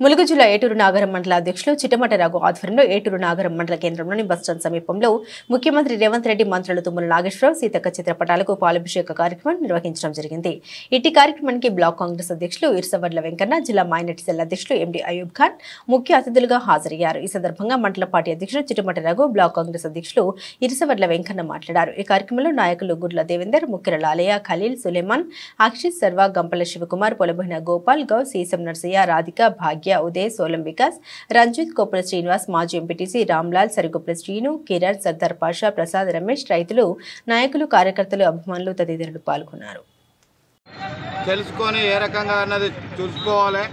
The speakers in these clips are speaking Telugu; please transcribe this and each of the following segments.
ములుగు జిల్లా ఏటూరు నాగరం మండల అధ్యక్షులు చిట్టమట రఘు ఆధ్వర్యంలో ఏటూరు నాగరం మండల కేంద్రంలోని బస్టాండ్ సమీపంలో ముఖ్యమంత్రి రేవంత్ రెడ్డి మంత్రులు తుమ్మల నాగేశ్వరరావు సీతక్క చిత్రపటాలకు పాలాభిషేక కార్యక్రమం నిర్వహించడం జరిగింది. ఇట్టి కార్యక్రమానికి బ్లాక్ కాంగ్రెస్ అధ్యక్షులు ఇర్సవడ్ల వెంకన్న, జిల్లా మైనార్టీ సెల్ అధ్యక్షులు ఎండి అయూబ్ ఖాన్ ముఖ్య అతిథులుగా హాజరయ్యారు. ఈ సందర్భంగా మండల పార్టీ అధ్యక్షులు చిట్టమట రఘు, బ్లాక్ కాంగ్రెస్ అధ్యక్షులు ఇర్సవడ్ల వెంకన్న మాట్లాడారు. ఈ కార్యక్రమంలో నాయకులు గుడ్ల దేవేందర్, ముక్కెర లాలయ్య, ఖలీల్, సులేమాన్, అక్షిత్ సర్వా, గంపల శివకుమార్, పొలబోయిన గోపాల్, గౌ, సీసం నర్సయ్య, రాధిక, భాగ్య, ఉదయ్, సోలం వికాస్, రంజిత్, కోపుల శ్రీనివాస్, మాజీ ఎంపీటీసీ రామ్లాల్, సరిగొప్పల శ్రీను, కిరణ్, సర్దార్ పాషా, ప్రసాద్, రమేష్, రైతులు, నాయకులు, కార్యకర్తలు, అభిమానులు తదితరులు పాల్గొన్నారు. తెలుసుకొని ఏ రకంగా అన్నది చూసుకోవాలి.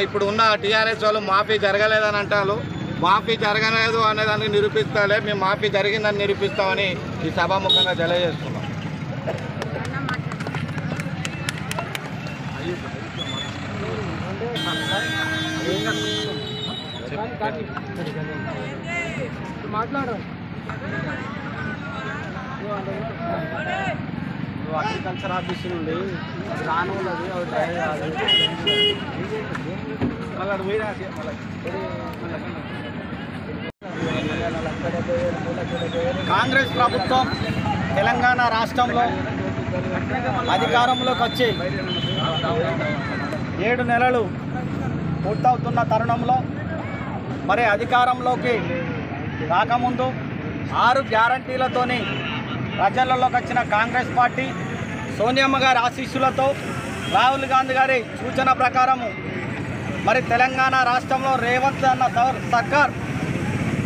ఇప్పుడు ఉన్న టీఆర్ఎస్ వాళ్ళు మాఫీ జరగలేదని అంటారు. మాఫీ జరగలేదు అనేదాన్ని నిరూపిస్తాలే, మేము మాఫీ జరిగిందని నిరూపిస్తామని ఈ సభాముఖంగా తెలియజేస్తున్నాం. అగ్రికల్చర్ ఆఫీస్ నుండి రాను కాంగ్రెస్ ప్రభుత్వం తెలంగాణ రాష్ట్రంలో అధికారంలోకి వచ్చి 7 నెలలు పూర్తవుతున్న తరుణంలో మరి అధికారంలోకి రాకముందు 6 గ్యారంటీలతోని ప్రజలలోకి వచ్చిన కాంగ్రెస్ పార్టీ సోనియమ్మ గారి ఆశీస్సులతో, రాహుల్ గాంధీ గారి సూచన ప్రకారము మరి తెలంగాణ రాష్ట్రంలో రేవంత్ అన్న సర్కార్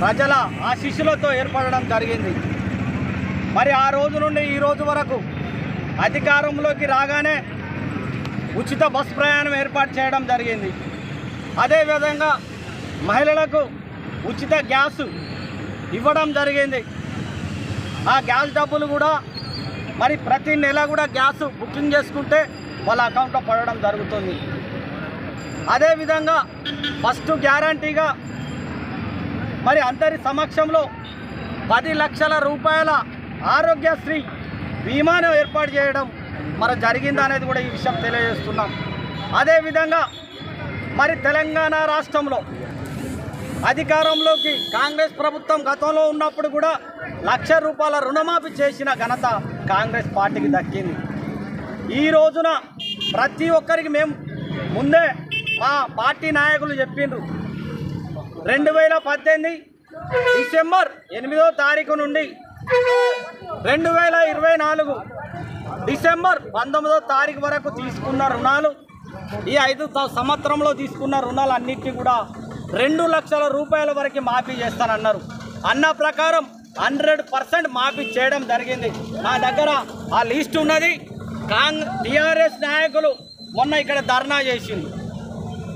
ప్రజల ఆశీస్సులతో ఏర్పడడం జరిగింది. మరి ఆ రోజు నుండి ఈ రోజు వరకు అధికారంలోకి రాగానే ఉచిత బస్ ప్రయాణం ఏర్పాటు చేయడం జరిగింది. అదేవిధంగా మహిళలకు ఉచిత గ్యాస్ ఇవ్వడం జరిగింది. ఆ గ్యాస్ డబ్బులు కూడా మరి ప్రతి నెల కూడా గ్యాస్ బుకింగ్ చేసుకుంటే వాళ్ళ అకౌంట్లో పడడం జరుగుతుంది. అదేవిధంగా ఫస్ట్ గ్యారంటీగా మరి అందరి సమక్షంలో 10 లక్షల రూపాయల ఆరోగ్యశ్రీ బీమాను ఏర్పాటు చేయడం మరి జరిగిందనేది కూడా ఈ విషయం తెలియజేస్తున్నాం. అదేవిధంగా మరి తెలంగాణ రాష్ట్రంలో అధికారంలోకి కాంగ్రెస్ ప్రభుత్వం గతంలో ఉన్నప్పుడు కూడా 1,00,000 రూపాయల రుణమాఫీ చేసిన ఘనత కాంగ్రెస్ పార్టీకి దక్కింది. ఈ రోజున ప్రతి ఒక్కరికి మేము ముందే మా పార్టీ నాయకులు చెప్పిండ్రు, 2018 డిసెంబర్ 8వ తారీఖు నుండి 2024 డిసెంబర్ 19వ తారీఖు వరకు తీసుకున్న రుణాలు, ఈ 5 సంవత్సరంలో తీసుకున్న రుణాలన్నింటినీ కూడా 2 లక్షల రూపాయల వరకు మాఫీ చేస్తానన్నారు. అన్న ప్రకారం 100% మాఫీ చేయడం జరిగింది. మా దగ్గర ఆ లిస్ట్ ఉన్నది. టీఆర్ఎస్ నాయకులు మొన్న ఇక్కడ ధర్నా చేసింది.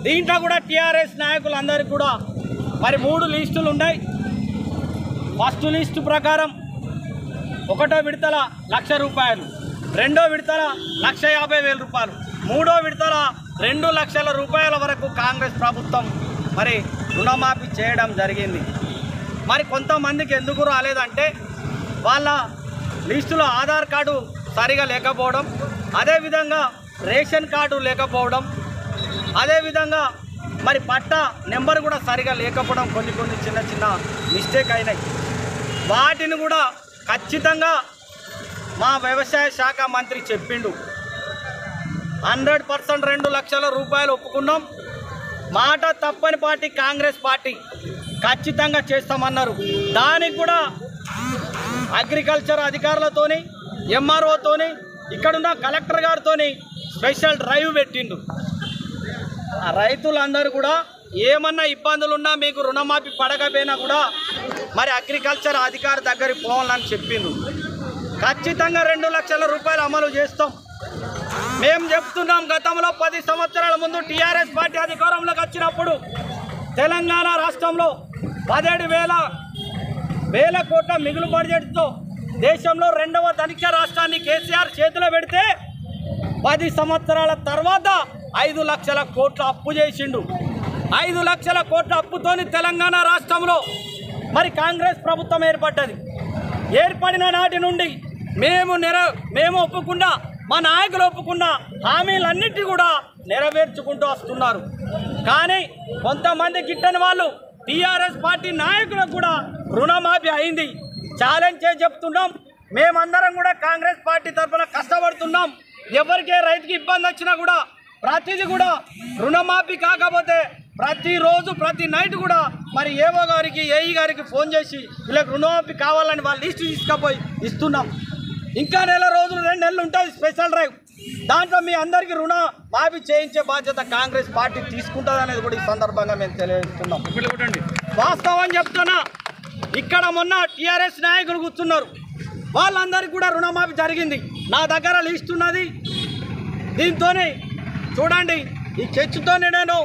దీంట్లో కూడా టీఆర్ఎస్ నాయకులు అందరికీ కూడా మరి 3 లిస్టులు ఉన్నాయి. ఫస్ట్ లిస్టు ప్రకారం 1వ విడతల 1,00,000 రూపాయలు, 2వ విడతల 1,50,000 రూపాయలు, 3వ విడతల 2 లక్షల రూపాయల వరకు కాంగ్రెస్ ప్రభుత్వం మరి రుణమాఫీ చేయడం జరిగింది. మరి కొంతమందికి ఎందుకు రాలేదంటే వాళ్ళ లిస్టులో ఆధార్ కార్డు సరిగా లేకపోవడం, అదేవిధంగా రేషన్ కార్డు లేకపోవడం, అదేవిధంగా మరి పట్టా నెంబర్ కూడా సరిగా లేకపోవడం, కొన్ని చిన్న మిస్టేక్ అయినాయి. వాటిని కూడా ఖచ్చితంగా మా వ్యవసాయ శాఖ మంత్రి చెప్పిండు, 100% 2 లక్షల రూపాయలు ఒప్పుకున్నాం. మాట తప్పని పార్టీ కాంగ్రెస్ పార్టీ ఖచ్చితంగా చేస్తామన్నారు. దానికి కూడా అగ్రికల్చర్ అధికారులతోని, ఎంఆర్ఓతోని, ఇక్కడున్న కలెక్టర్ గారితోని స్పెషల్ డ్రైవ్ పెట్టిండు. ఆ రైతులందరూ కూడా ఏమన్నా ఇబ్బందులున్నా, మీకు రుణమాఫీ పడకపోయినా కూడా మరి అగ్రికల్చర్ అధికారి దగ్గరికి పోవాలని చెప్పిండు. ఖచ్చితంగా 2 లక్షల రూపాయలు అమలు చేస్తాం. మేము చెప్తున్నాం, గతంలో 10 సంవత్సరాల ముందు టీఆర్ఎస్ పార్టీ అధికారంలోకి వచ్చినప్పుడు తెలంగాణ రాష్ట్రంలో 17,000 కోట్ల మిగులు బడ్జెట్తో దేశంలో 2వ ధనిక రాష్ట్రాన్ని కేసీఆర్ చేతిలో పెడితే 10 సంవత్సరాల తర్వాత 5 లక్షల కోట్ల అప్పు చేసిండు. 5 లక్షల కోట్ల అప్పుతోని తెలంగాణ రాష్ట్రంలో మరి కాంగ్రెస్ ప్రభుత్వం ఏర్పడ్డది. ఏర్పడిన నాటి నుండి మేము ఒప్పుకున్నా, మా నాయకులు ఒప్పుకున్న హామీలన్నింటినీ కూడా నెరవేర్చుకుంటూ వస్తున్నారు. కానీ కొంతమంది గిట్టని వాళ్ళు టీఆర్ఎస్ పార్టీ నాయకులకు కూడా రుణమాఫీ అయింది. ఛాలెంజ్ చేసి చెప్తున్నాం, మేమందరం కూడా కాంగ్రెస్ పార్టీ తరఫున కష్టపడుతున్నాం. ఎవరికే రైతుకి ఇబ్బంది వచ్చినా కూడా ప్రతిదీ కూడా రుణమాఫీ కాకపోతే ప్రతిరోజు ప్రతి నైట్ కూడా మరి ఏఓ గారికి ఏఈ గారికి ఫోన్ చేసి వీళ్ళకి రుణమాఫీ కావాలని వాళ్ళ లిస్టు తీసుకుపోయి ఇస్తున్నాం. ఇంకా 2 నెలలు ఉంటుంది స్పెషల్ డ్రైవ్. దాంట్లో మీ అందరికీ రుణ మాఫీ చేయించే బాధ్యత కాంగ్రెస్ పార్టీ తీసుకుంటుంది అనేది కూడా ఈ సందర్భంగా మేము తెలియజేస్తున్నాం. వాస్తవం చెప్తున్నా, ఇక్కడ మొన్న టీఆర్ఎస్ నాయకులు కూర్చున్నారు, వాళ్ళందరికీ కూడా రుణమాఫీ జరిగింది. నా దగ్గర లిస్ట్ ఉన్నది. దీంతోనే చూడండి, ఈ చర్చతోనే నేను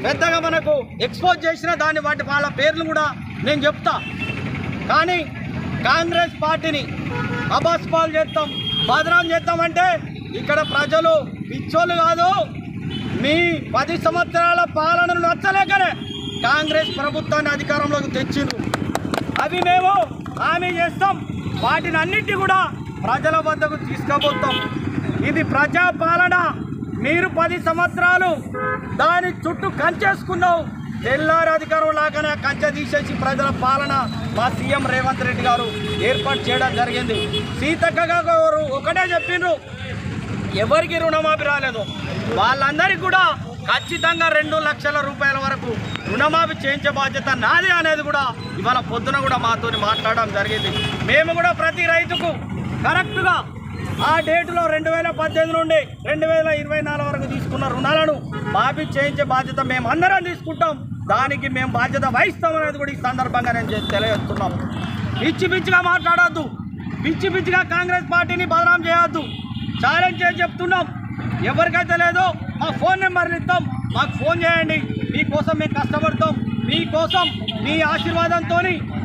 పెద్దగా మనకు ఎక్స్పోజ్ చేసిన దాన్ని వాళ్ళ పేర్లు కూడా నేను చెప్తా. కానీ కాంగ్రెస్ పార్టీని అబాస్పాలు చేస్తాం, బదనాం చేస్తామంటే ఇక్కడ ప్రజలు పిచ్చోళ్ళు కాదు. మీ 10 సంవత్సరాల పాలనను నచ్చలేకనే కాంగ్రెస్ ప్రభుత్వాన్ని అధికారంలోకి తెచ్చిండ్రు. అవి మేము హామీ చేస్తాం, వాటిని అన్నింటినీ కూడా ప్రజల వద్దకు తీసుకుపోతాం. ఇది ప్రజాపాలన. మీరు 10 సంవత్సరాలు దాని చుట్టూ కంచేసుకున్నావు. తెల్లారి అధికారం లాగానే కంచె తీసేసి ప్రజల పాలన మా సీఎం రేవంత్ రెడ్డి గారు ఏర్పాటు చేయడం జరిగింది. సీతక్క గారు ఒకటే చెప్పిండ్రు, ఎవరికి రుణమాఫీ రాలేదు వాళ్ళందరికీ కూడా ఖచ్చితంగా 2 లక్షల రూపాయల వరకు రుణమాఫీ చేయించే బాధ్యత నాది అనేది కూడా ఇవాళ పొద్దున కూడా మాతో మాట్లాడడం జరిగింది. మేము కూడా ప్రతి రైతుకు కరెక్ట్గా ఆ డేటులో 2018 నుండి 2024 వరకు తీసుకున్న రుణాలను మాఫీ చేయించే బాధ్యత మేము అందరం తీసుకుంటాం. దానికి మేము బాధ్యత వహిస్తాం అనేది కూడా ఈ సందర్భంగా నేను తెలియజేస్తున్నాం. పిచ్చిగా మాట్లాడొద్దు, పిచ్చిగా కాంగ్రెస్ పార్టీని బదనాం చేయొద్దు. ఛాలెంజ్ చేసి చెప్తున్నాం, ఎవరికైతే లేదో మా ఫోన్ నెంబర్లు ఇస్తాం, మాకు ఫోన్ చేయండి. మీకోసం మేము కష్టపడతాం. మీకోసం మీ ఆశీర్వాదంతో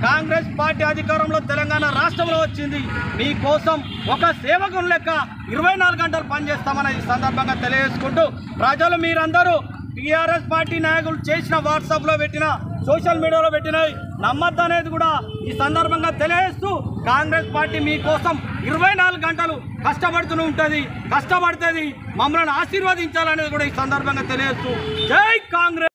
కాంగ్రెస్ పార్టీ అధికారంలో తెలంగాణ రాష్ట్రంలో వచ్చింది. మీకోసం ఒక సేవకుని లెక్క 24 గంటలు పనిచేస్తామని ఈ సందర్భంగా తెలియజేసుకుంటూ, ప్రజలు మీరందరూ టీఆర్ఎస్ పార్టీ నాయకులు చేసిన వాట్సాప్లో పెట్టిన సోషల్ మీడియాలో పెట్టినవి నమ్మద్దు అనేది కూడా ఈ సందర్భంగా తెలియజేస్తూ, కాంగ్రెస్ పార్టీ మీకోసం 24 గంటలు కష్టపడుతూనే ఉంటుంది, కష్టపడుతుంది. మమ్మల్ని ఆశీర్వదించాలనేది కూడా ఈ సందర్భంగా తెలియజేస్తూ, జై కాంగ్రెస్.